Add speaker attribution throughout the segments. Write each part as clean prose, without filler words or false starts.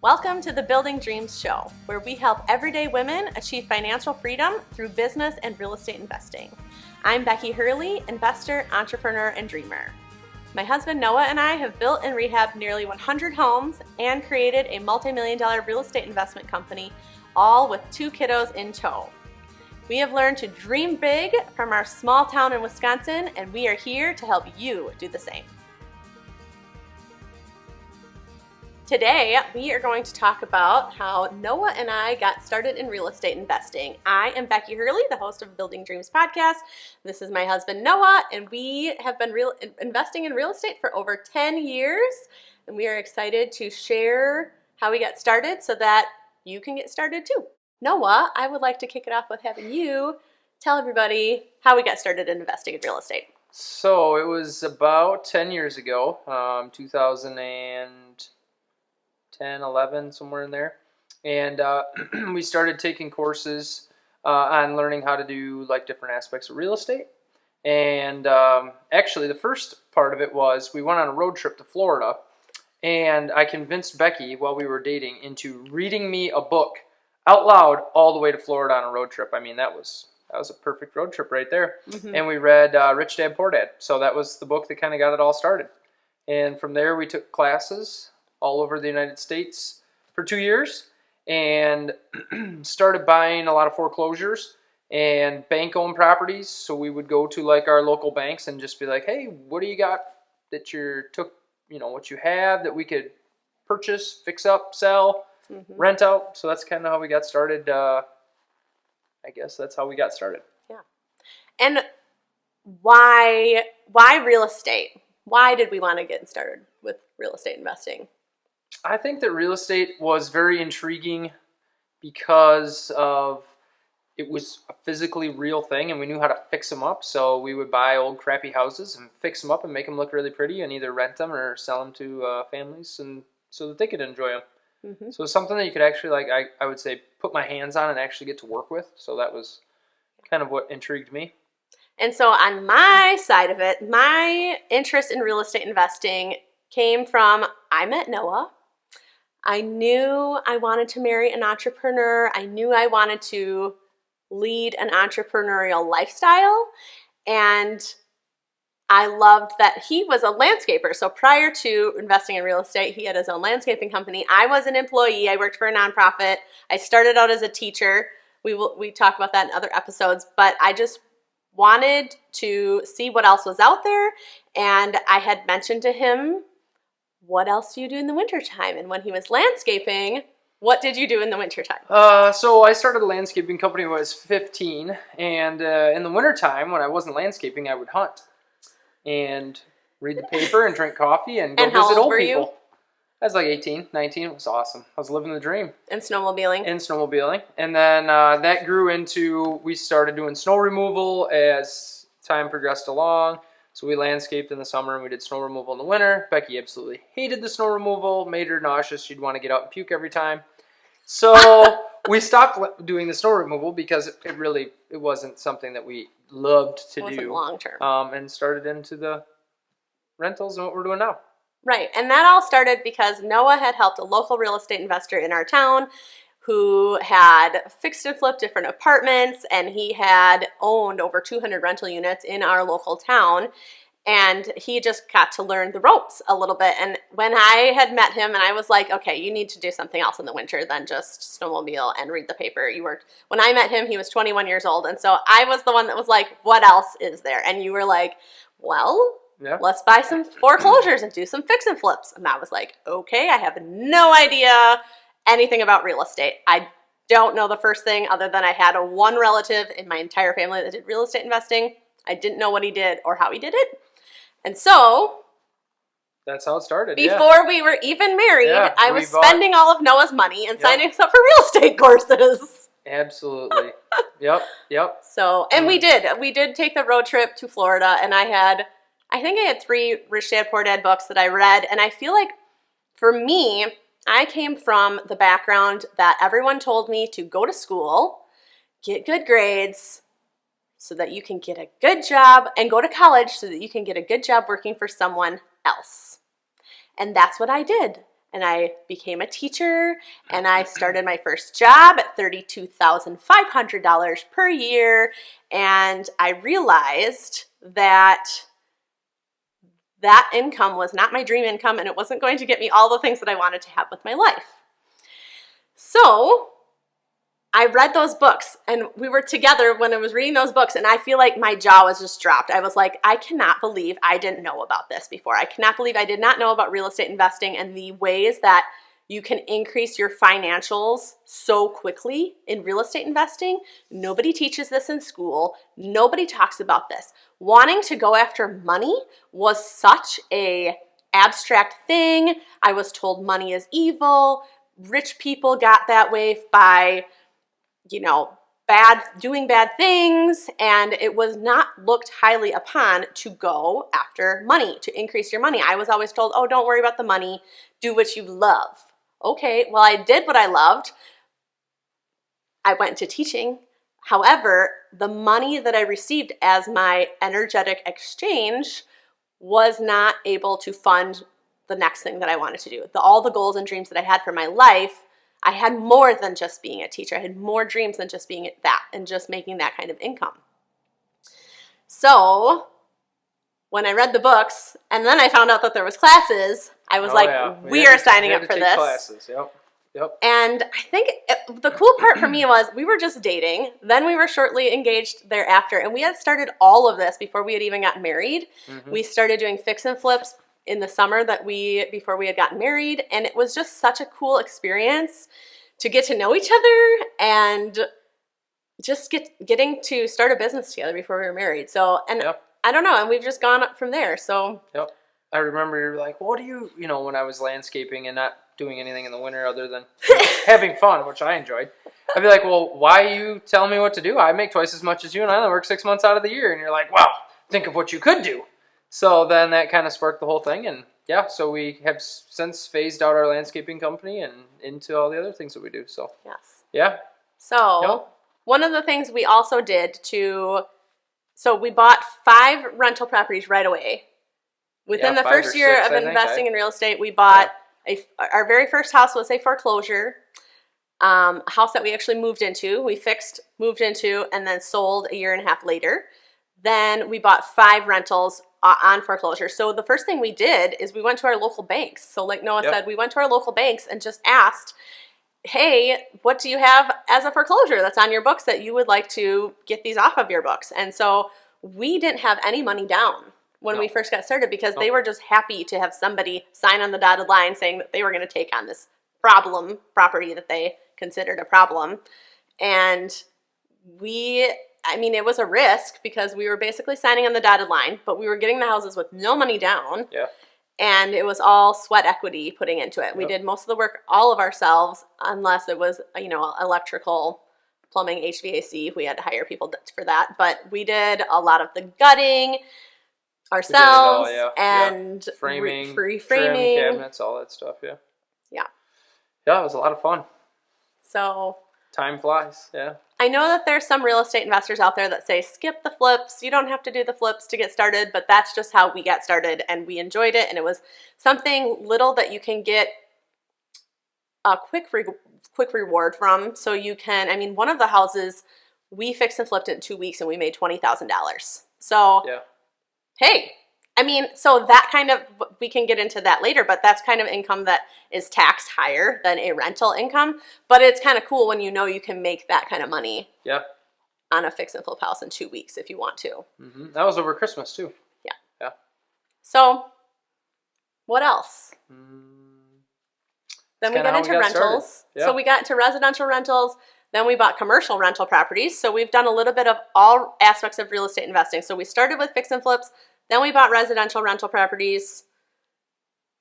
Speaker 1: Welcome to the Building Dreams Show, where we help everyday women achieve financial freedom through business and real estate investing. I'm Becky Hurley, investor, entrepreneur, and dreamer. My husband Noah and I have built and rehabbed nearly 100 homes and created a multi-million-dollar real estate investment company, all with 2 kiddos in tow. We have learned to dream big from our small town in Wisconsin, and we are here to help you do the same. Today, we are going to talk about how Noah and I got started in real estate investing. I am Becky Hurley, the host of Building Dreams podcast. This is my husband, Noah, and we have been investing in real estate for over 10 years, and we are excited to share how we got started so that you can get started too. Noah, I would like to kick it off with having you tell everybody how we got started in investing in real estate.
Speaker 2: So it was about 10 years ago, 2010, 11, somewhere in there. And we started taking courses on learning how to do like different aspects of real estate. And actually the first part of it was we went on a road trip to Florida, and I convinced Becky while we were dating into reading me a book out loud all the way to Florida on a road trip. I mean, that was a perfect road trip right there. Mm-hmm. And we read Rich Dad Poor Dad. So that was the book that kind of got it all started. And from there we took classes all over the United States for 2 years and started buying a lot of foreclosures and bank-owned properties. So we would go to like our local banks and just be like, hey, what do you got that what you have that we could purchase, fix up, sell, rent out. So that's kind of how we got started. I guess that's how we got started.
Speaker 1: Yeah. And why real estate? Why did we want to get started with real estate investing?
Speaker 2: I think that real estate was very intriguing because of it was a physically real thing, and we knew how to fix them up. So we would buy old crappy houses and fix them up and make them look really pretty, and either rent them or sell them to families, and so that they could enjoy them. Mm-hmm. So it's something that you could actually, I would say, put my hands on and actually get to work with. So that was kind of what intrigued me.
Speaker 1: And so on my side of it, my interest in real estate investing came from, I met Noah. I knew I wanted to marry an entrepreneur. I knew I wanted to lead an entrepreneurial lifestyle. And I loved that he was a landscaper. So prior to investing in real estate, he had his own landscaping company. I was an employee. I worked for a nonprofit. I started out as a teacher. We talk about that in other episodes, but I just wanted to see what else was out there. And I had mentioned to him, what else do you do in the wintertime? And when he was landscaping, what did you do in the wintertime?
Speaker 2: So I started a landscaping company when I was 15. And in the wintertime, when I wasn't landscaping, I would hunt and read the paper and drink coffee and go visit old people. You? I was like 18, 19. It was awesome. I was living the dream.
Speaker 1: And snowmobiling.
Speaker 2: And then that grew into, we started doing snow removal as time progressed along. So we landscaped in the summer and we did snow removal in the winter. Becky absolutely hated the snow removal, made her nauseous. She'd want to get out and puke every time. So we stopped doing the snow removal because it wasn't something that we loved to do. It wasn't
Speaker 1: long term.
Speaker 2: And started into the rentals and what we're doing now.
Speaker 1: Right. And that all started because Noah had helped a local real estate investor in our town who had fixed and flipped different apartments, and he had owned over 200 rental units in our local town. And he just got to learn the ropes a little bit. And when I had met him and I was like, okay, you need to do something else in the winter than just snowmobile and read the paper. When I met him, he was 21 years old. And so I was the one that was like, what else is there? And you were like, well, yeah, let's buy some foreclosures and do some fix and flips. And I was like, okay, I have no idea anything about real estate. I don't know the first thing other than I had one relative in my entire family that did real estate investing. I didn't know what he did or how he did it. And so
Speaker 2: that's how it started.
Speaker 1: Before we were even married, I was spending all of Noah's money and signing us up for real estate courses.
Speaker 2: Absolutely. Yep.
Speaker 1: So, and we did take the road trip to Florida, and I think I had 3 Rich Dad Poor Dad books that I read. And I feel like for me, I came from the background that everyone told me to go to school, get good grades, so that you can get a good job, and go to college so that you can get a good job working for someone else. And that's what I did. and I became a teacher, and I started my first job at $32,500 per year, and I realized that that income was not my dream income, and it wasn't going to get me all the things that I wanted to have with my life. So I read those books, and we were together when I was reading those books, and I feel like my jaw was just dropped. I was like, I cannot believe I didn't know about this before. I cannot believe I did not know about real estate investing and the ways that you can increase your financials so quickly in real estate investing. Nobody teaches this in school. Nobody talks about this. Wanting to go after money was such a abstract thing. I was told money is evil. Rich people got that way by doing bad things, and it was not looked highly upon to go after money, to increase your money. I was always told, oh, don't worry about the money, do what you love. Okay, well, I did what I loved. I went into teaching. However, the money that I received as my energetic exchange was not able to fund the next thing that I wanted to do. All the goals and dreams that I had for my life, I had more than just being a teacher. I had more dreams than just being that and just making that kind of income. So when I read the books and then I found out that there was classes, I was we are signing up for this.
Speaker 2: Classes. Yep.
Speaker 1: And I think the cool part for me was we were just dating. Then we were shortly engaged thereafter. And we had started all of this before we had even gotten married. Mm-hmm. We started doing fix and flips in the summer before we had gotten married, and it was just such a cool experience to get to know each other and just getting to start a business together before we were married. So, and I don't know, and we've just gone up from there. So,
Speaker 2: I remember you're like, what do you when I was landscaping and not doing anything in the winter other than having fun, which I enjoyed. I'd be like, well, why are you telling me what to do? I make twice as much as you, and I only work 6 months out of the year. And you're like, well, think of what you could do. So then that kind of sparked the whole thing, and so we have since phased out our landscaping company and into all the other things that we do. So
Speaker 1: So one of the things we also did so we bought 5 rental properties right away. Within the first year of investing in real estate, we bought our very first house was a foreclosure house that we actually moved into. We moved into, and then sold a year and a half later. Then we bought 5 rentals on foreclosure. So the first thing we did is we went to our local banks. So like Noah said, we went to our local banks and just asked, hey, what do you have as a foreclosure that's on your books that you would like to get these off of your books? And so we didn't have any money down when we first got started because they were just happy to have somebody sign on the dotted line saying that they were going to take on this problem property that they considered a problem. And it was a risk because we were basically signing on the dotted line, but we were getting the houses with no money down. Yeah. And it was all sweat equity putting into it. We did most of the work all of ourselves, unless it was, electrical, plumbing, HVAC. We had to hire people for that. But we did a lot of the gutting ourselves and
Speaker 2: framing,
Speaker 1: reframing,
Speaker 2: trim, cabinets, all that stuff. Yeah. Yeah, it was a lot of fun.
Speaker 1: So
Speaker 2: time flies. Yeah.
Speaker 1: I know that there's some real estate investors out there that say, skip the flips. You don't have to do the flips to get started, but that's just how we got started, and we enjoyed it, and it was something little that you can get a quick reward from. So you can, one of the houses, we fixed and flipped it in 2 weeks, and we made $20,000. So, hey, so that kind of, we can get into that later, but that's kind of income that is taxed higher than a rental income. But it's kind of cool when you can make that kind of money on a fix and flip house in 2 weeks if you want to.
Speaker 2: Mm-hmm. That was over Christmas too. Yeah.
Speaker 1: So what else? Then we got into rentals. So we got into residential rentals. Then we bought commercial rental properties. So we've done a little bit of all aspects of real estate investing. So we started with fix and flips. Then we bought residential rental properties.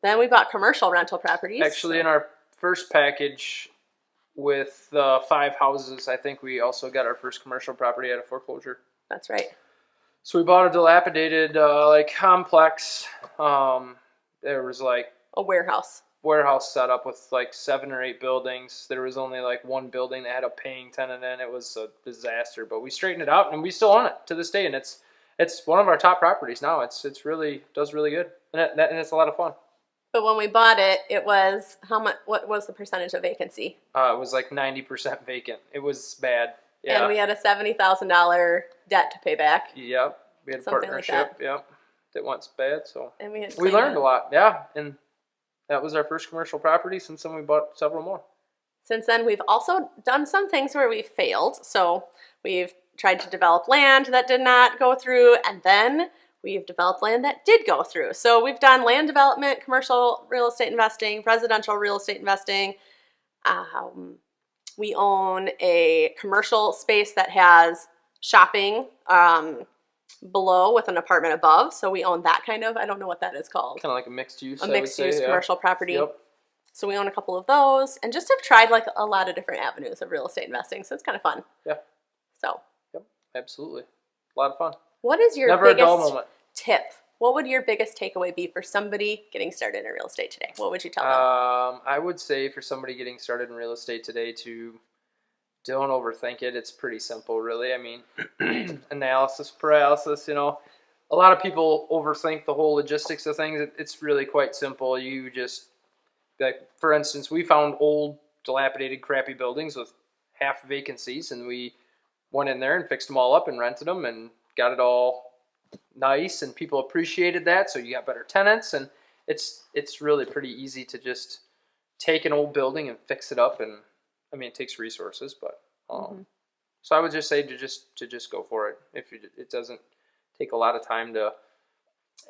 Speaker 1: Then we bought commercial rental properties.
Speaker 2: Actually, in our first package with the 5 houses, I think we also got our first commercial property at a foreclosure.
Speaker 1: That's right.
Speaker 2: So we bought a dilapidated complex. There was
Speaker 1: a warehouse
Speaker 2: set up with 7 or 8 buildings. There was only one building that had a paying tenant in. It was a disaster, but we straightened it out, and we still own it to this day, and it's one of our top properties now. It's really does really good, and it's a lot of fun.
Speaker 1: But when we bought it, it was how much? What was the percentage of vacancy?
Speaker 2: It was like 90% vacant. It was bad. Yeah.
Speaker 1: And we had a $70,000 debt to pay back.
Speaker 2: Yep. We had a
Speaker 1: Something like
Speaker 2: partnership.
Speaker 1: that.
Speaker 2: Yep. That went bad. So
Speaker 1: And we had
Speaker 2: we learned a lot. Yeah. And that was our first commercial property. Since then, we bought several more.
Speaker 1: Since then, we've also done some things where we've failed. So we've tried to develop land that did not go through, and then we've developed land that did go through. So we've done land development, commercial real estate investing, residential real estate investing. We own a commercial space that has shopping below with an apartment above. So we own that kind of, I don't know what that is called.
Speaker 2: Kind of like a mixed use.
Speaker 1: A mixed use commercial property.
Speaker 2: Yep.
Speaker 1: So we own a couple of those and just have tried like a lot of different avenues of real estate investing. So it's kind of fun.
Speaker 2: Yeah.
Speaker 1: So.
Speaker 2: Yep. Absolutely. A lot of fun.
Speaker 1: What is your
Speaker 2: Never a dull
Speaker 1: biggest
Speaker 2: moment.
Speaker 1: tip? What would your biggest takeaway be for somebody getting started in real estate today? What would you tell them?
Speaker 2: I would say for somebody getting started in real estate today to don't overthink it. It's pretty simple, really. I mean, analysis paralysis, you know. A lot of people overthink the whole logistics of things. It's really quite simple. You just, like, for instance, we found old, dilapidated, crappy buildings with half vacancies, and we went in there and fixed them all up and rented them and got it all nice, and people appreciated that, so you got better tenants, and it's really pretty easy to just take an old building and fix it up. And I mean, it takes resources, but so I would just say to just go for it. It doesn't take a lot of time to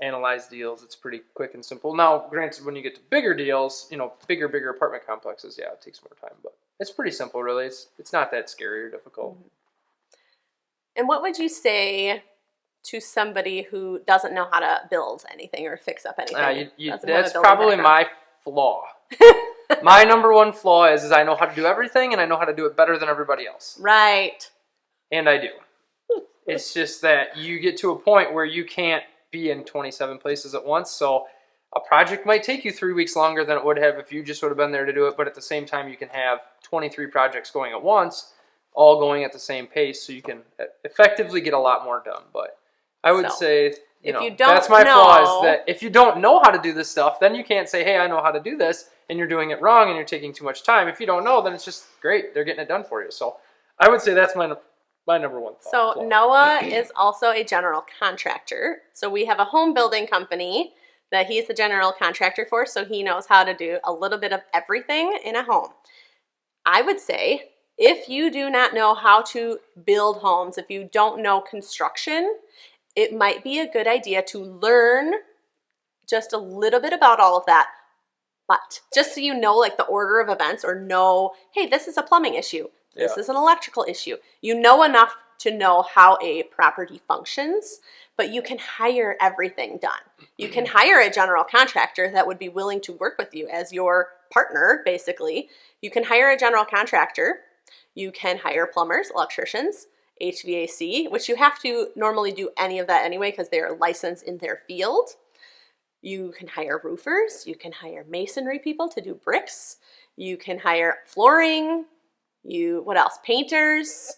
Speaker 2: analyze deals. It's pretty quick and simple. Now, granted, when you get to bigger deals, you know, bigger apartment complexes, yeah, it takes more time, but it's pretty simple, really. It's not that scary or difficult.
Speaker 1: And what would you say to somebody who doesn't know how to build anything or fix up anything?
Speaker 2: That's probably my flaw. My number one flaw is I know how to do everything, and I know how to do it better than everybody else.
Speaker 1: Right.
Speaker 2: And I do. It's just that you get to a point where you can't be in 27 places at once, so a project might take you 3 weeks longer than it would have if you just would have been there to do it, but at the same time you can have 23 projects going at once, all going at the same pace, so you can effectively get a lot more done. But I would say, that's my flaw, is that if you don't know how to do this stuff, then you can't say, hey, I know how to do this, and you're doing it wrong and you're taking too much time. If you don't know, then it's just great. They're getting it done for you. So I would say that's my number one flaw.
Speaker 1: So Noah is also a general contractor. So we have a home building company that he's the general contractor for, so he knows how to do a little bit of everything in a home. I would say if you do not know how to build homes, if you don't know construction, it might be a good idea to learn just a little bit about all of that. But just so you know, like the order of events, or know, hey, this is a plumbing issue. This is an electrical issue. You know enough to know how a property functions, but you can hire everything done. You can hire a general contractor that would be willing to work with you as your partner, basically. You can hire a general contractor. You can hire plumbers, electricians, HVAC, which you have to normally do any of that anyway because they are licensed in their field. You can hire roofers. You can hire masonry people to do bricks. You can hire flooring. What else? Painters.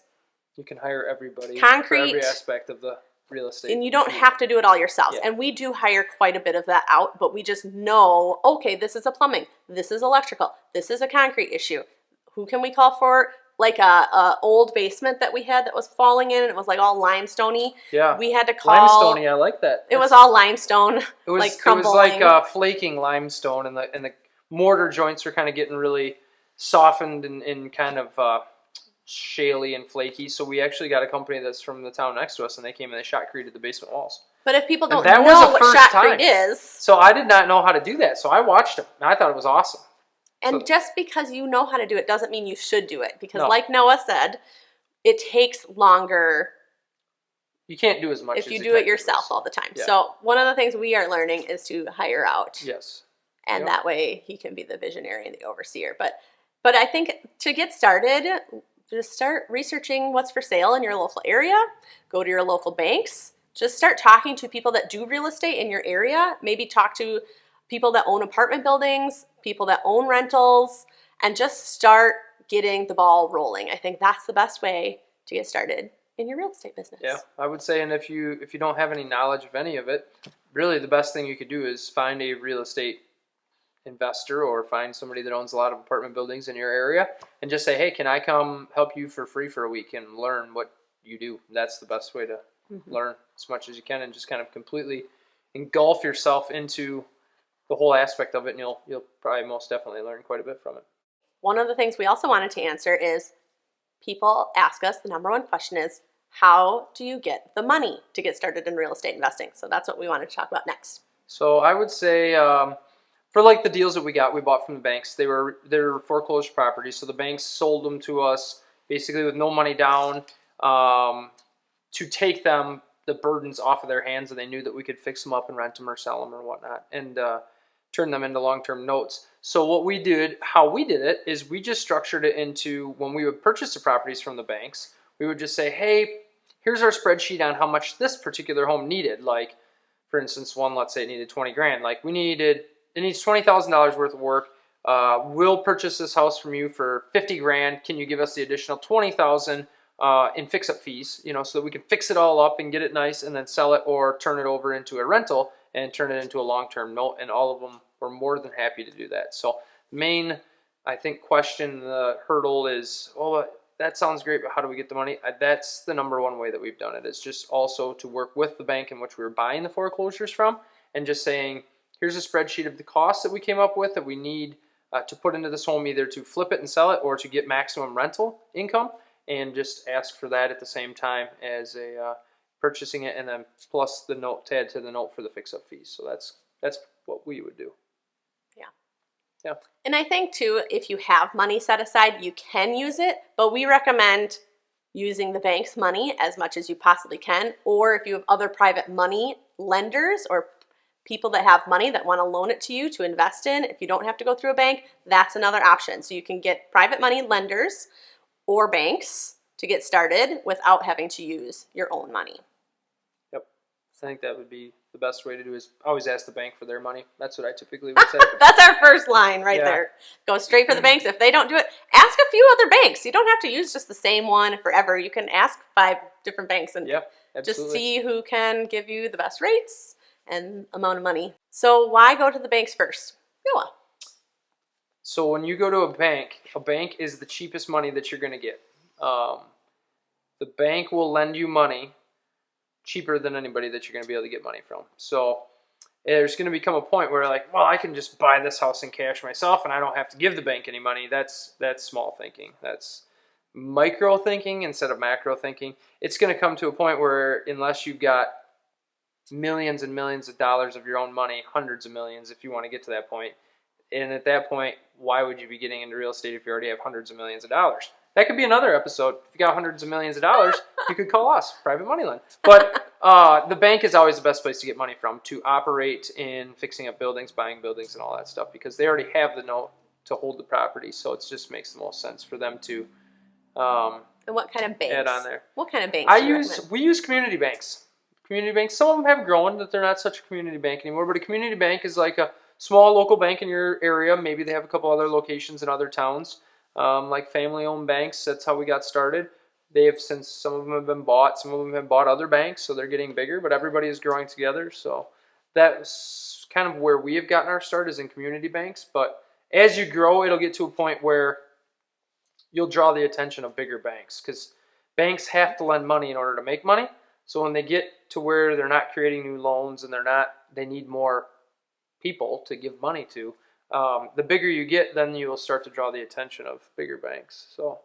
Speaker 2: You can hire everybody.
Speaker 1: Concrete.
Speaker 2: For every aspect of the real estate.
Speaker 1: And you don't have to do it all yourselves. Yeah. And we do hire quite a bit of that out, but we just know, okay, this is a plumbing. This is electrical. This is a concrete issue. Who can we call for? Like a old basement that we had that was falling in, and it was like all limestoney.
Speaker 2: Yeah.
Speaker 1: We had to call.
Speaker 2: Limestoney, I like that.
Speaker 1: It was all limestone.
Speaker 2: It was
Speaker 1: like crumbling.
Speaker 2: It was like flaking limestone, and the mortar joints were kind of getting really softened and kind of shaly and flaky. So we actually got a company that's from the town next to us, and they came and they shotcreted the basement walls.
Speaker 1: But if people don't know what shotcrete is,
Speaker 2: so I did not know how to do that. So I watched them, and I thought it was awesome.
Speaker 1: And just because you know how to do it doesn't mean you should do it. Because like Noah said, it takes longer.
Speaker 2: You can't do as much
Speaker 1: if you do it yourself all the time. Yeah. So one of the things we are learning is to hire out.
Speaker 2: Yes.
Speaker 1: And that way he can be the visionary and the overseer. But I think to get started, just start researching what's for sale in your local area. Go to your local banks. Just start talking to people that do real estate in your area. Maybe talk to people that own apartment buildings, people that own rentals, and just start getting the ball rolling. I think that's the best way to get started in your real estate business.
Speaker 2: Yeah, I would say, and if you don't have any knowledge of any of it, really the best thing you could do is find a real estate investor or find somebody that owns a lot of apartment buildings in your area and just say, hey, can I come help you for free for a week and learn what you do? That's the best way to learn as much as you can and just kind of completely engulf yourself into the whole aspect of it, and you'll probably most definitely learn quite a bit from it.
Speaker 1: One of the things we also wanted to answer is people ask us, the number one question is, how do you get the money to get started in real estate investing? So that's what we wanted to talk about next.
Speaker 2: So I would say for like the deals that we bought from the banks, they were foreclosed properties. So the banks sold them to us basically with no money down to take the burdens off of their hands, and they knew that we could fix them up and rent them or sell them or whatnot and turn them into long-term notes. So how we did it is we just structured it into when we would purchase the properties from the banks, we would just say, hey, here's our spreadsheet on how much this particular home needed. Like, for instance, one, let's say it needed 20 grand. Like it needs $20,000 worth of work. We'll purchase this house from you for 50 grand. Can you give us the additional 20,000 in fix-up fees, so that we can fix it all up and get it nice and then sell it or turn it over into a rental and turn it into a long-term note. And all of them were more than happy to do that. So main, I think, question, the hurdle is, that sounds great, but how do we get the money? That's the number one way that we've done it, is just also to work with the bank in which we were buying the foreclosures from and just saying, here's a spreadsheet of the costs that we came up with that we need to put into this home, either to flip it and sell it or to get maximum rental income, and just ask for that at the same time as purchasing it, and then plus the note to add to the note for the fix-up fees. So that's what we would do. Yeah.
Speaker 1: And I think too, if you have money set aside, you can use it, but we recommend using the bank's money as much as you possibly can, or if you have other private money lenders or people that have money that want to loan it to you to invest in, if you don't have to go through a bank, that's another option. So you can get private money lenders or banks to get started without having to use your own money.
Speaker 2: Yep. I think that would be the best way to do is always ask the bank for their money. That's what I typically would say.
Speaker 1: That's our first line right there. Go straight for the banks. If they don't do it, ask a few other banks. You don't have to use just the same one forever. You can ask 5 different banks and just see who can give you the best rates and amount of money. So why go to the banks first? Noah.
Speaker 2: So when you go to a bank is the cheapest money that you're going to get. The bank will lend you money cheaper than anybody that you're going to be able to get money from. So there's going to become a point where like, well, I can just buy this house in cash myself and I don't have to give the bank any money. That's small thinking. That's micro thinking instead of macro thinking. It's going to come to a point where unless you've got millions and millions of dollars of your own money, hundreds of millions if you want to get to that point, and at that point, why would you be getting into real estate if you already have hundreds of millions of dollars? That could be another episode. If you got hundreds of millions of dollars, you could call us, private money lend. But the bank is always the best place to get money from to operate in fixing up buildings, buying buildings, and all that stuff, because they already have the note to hold the property. So it just makes the most sense for them to
Speaker 1: and what kind of banks?
Speaker 2: Add on there.
Speaker 1: What kind of banks
Speaker 2: we use community banks. Community banks. Some of them have grown that they're not such a community bank anymore, but a community bank is like a small local bank in your area. Maybe they have a couple other locations in other towns. Like family-owned banks, that's how we got started. They have since, some of them have been bought, some of them have bought other banks, so they're getting bigger, but everybody is growing together. So that's kind of where we have gotten our start, is in community banks. But as you grow, it'll get to a point where you'll draw the attention of bigger banks, because banks have to lend money in order to make money. So when they get to where they're not creating new loans and they need more people to give money to, the bigger you get, then you will start to draw the attention of bigger banks. So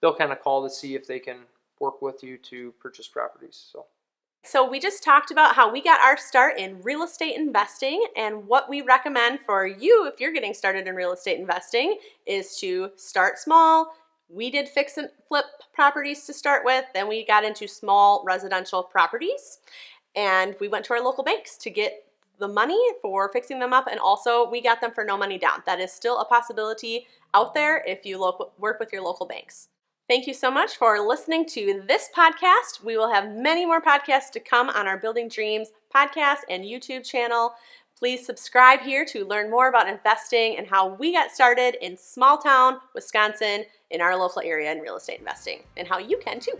Speaker 2: they'll kind of call to see if they can work with you to purchase properties.
Speaker 1: So we just talked about how we got our start in real estate investing, and what we recommend for you if you're getting started in real estate investing is to start small. We did fix and flip properties to start with, then we got into small residential properties, and we went to our local banks to get the money for fixing them up, and also we got them for no money down. That is still a possibility out there if you work with your local banks. Thank you so much for listening to this podcast. We will have many more podcasts to come on our Building Dreams podcast and YouTube channel. Please subscribe here to learn more about investing and how we got started in small town Wisconsin in our local area in real estate investing, and how you can too.